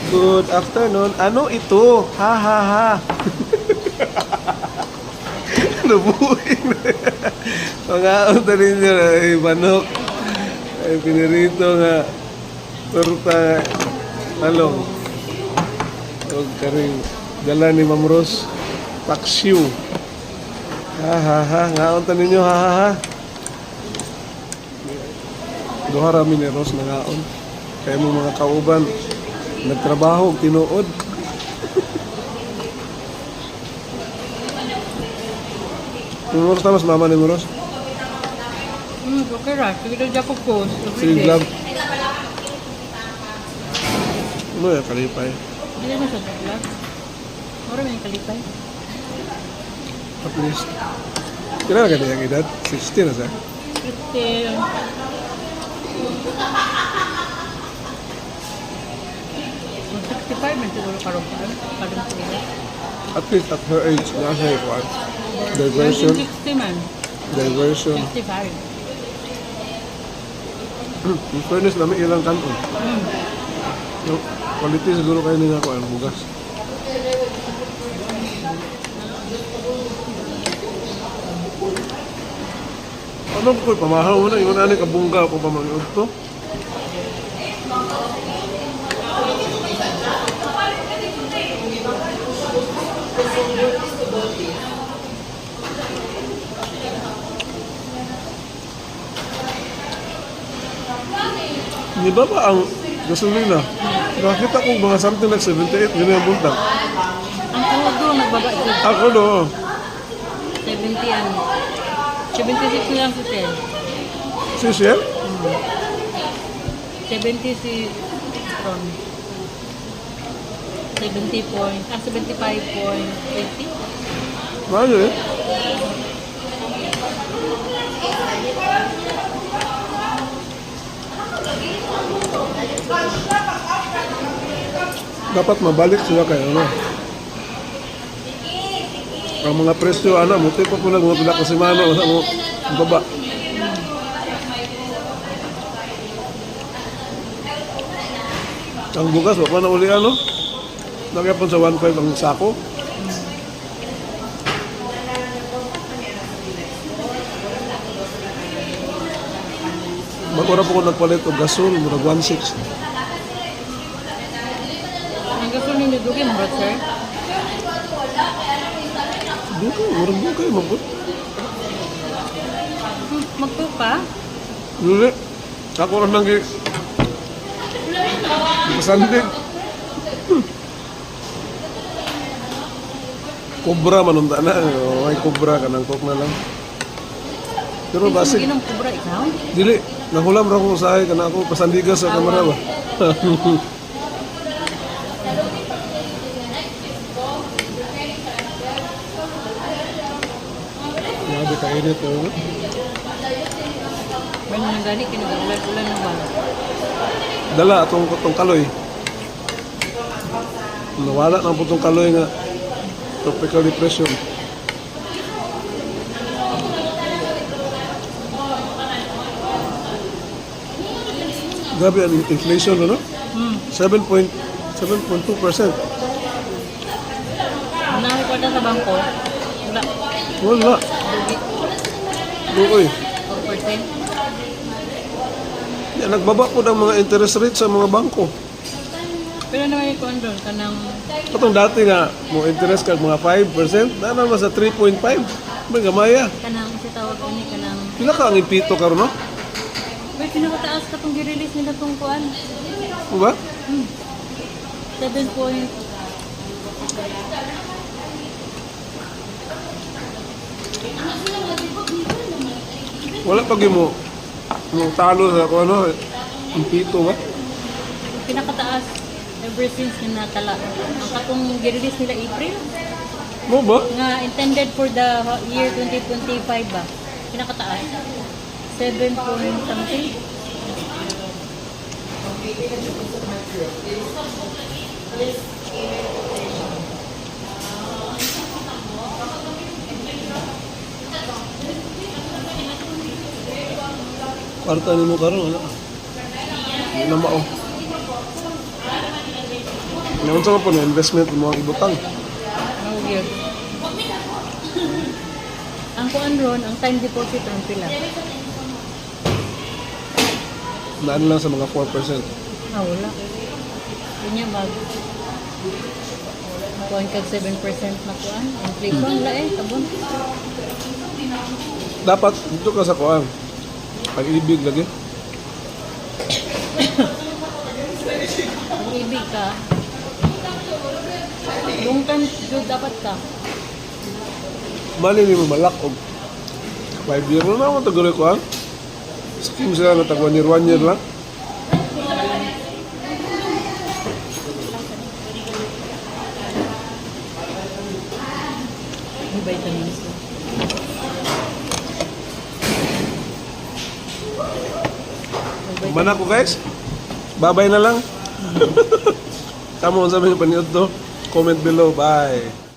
Good afternoon. Ano ito? Ha ha ha. Nabuhin na. Mga unta ninyo na manok. Ay pinirito nga torta talong. O karing dala ni Ma'am Rose. Paksiw. Ha ha ha. Nga unta ninyo ha ha ha. Duha rami ni Rose na ngaon. Kaya mo mga kauban nagtrabaho, tinuod. Moros tamas mama ni Moros. Okay ra. Sige daw dyan ko post. Sige vlog. Ano ya kalipay? Hindi mo sa vlog. Mura may kalipay. At least. Kailan na ganyan ang edad? 16 na siya. 65 man siguro karong siguro. At least at her age, nasa ikuan. Diversion. 60 man. Diversion. 65. In fairness namin ilang kanon. Yung quality siguro kayo nila ko ang bugas. Ano ko pamahaw mo na yung ano kabungga ko pa mga to. Di ba ang gasolina? Nakita ko mga something like 78, yun yung buntag. Ang tudo nagbaba dito. Ako no, 70 ano. 76 na lang si Tel. si Shell? 70 si Ron. 75.80. Ano eh? Dapat mabalik sila kayo, ano? Ang mga presyo, ano, muti pa po nagmabila kasi mano, sa mo, baba. Ang bukas, wala na uli, ano? Nagyapon sa 1.5 ang sako. Mag-ura po ko nagpalit o gasol, murag 1.6. Ang gusto ninyo dugi mo, sir? Dito, murag mo kayo, mabot. Magtupa? Dili. Ako rin nang masandig. Kubra manunda na. May kubra ka ng coke na lang. Pero basic. Hindi mo kubra ikaw? Dili. Nahulam ra ko sa kana ako pasandigas sa kamera ba. Grabe ka init oh. May nang gani kinag-ulan na ba? Dala atong putong kaloy. Nawala ng putong kaloy nga tropical depression. Grabe ang inflation, ano? 7.2%. Nakikwata sa bangko. Wala. Wala. Dugi. Dukoy. 4%. Yan, nagbaba po ng mga interest rate sa mga bangko. Pero naman yung kondol ka ng... Katong dati nga, mo interest ka mga 5%, na naman sa 3.5. May gamaya. Kanang isa tawag ini kanang... Pila ka ang ipito karon no? May pinakataas ka itong gi-release nila itong kuan. O ba? 7 point. Wala pag mo talo sa kung ano, ipito ba? Pinakataas ever since na natala. Ang katong gi-release nila April. Mo ba? Nga intended for the year 2025 ba? Pinakataas. 7 point something. Kwarta ni mo karon wala. Hindi na mao. Ngayon sa po na investment mo ang ibutang. No weird. Ang kuan ron, ang time deposit ron pila. Naan lang sa mga 4%. Ah, wala. Kanya mag kuan kag 7% na kuan. Inflation la kabon. Dapat dito ka sa kuan. Pag-ibig lagi. Pag-ibig ka. Long time jud dapat ka. Mali ni mo malak og 5 year na naman taguloy kuan. Scheme sila na tag 1 year lang. May vitamins. Mana ko guys. Babay na lang. Tama mo sa mga paniod to. Comment below. Bye.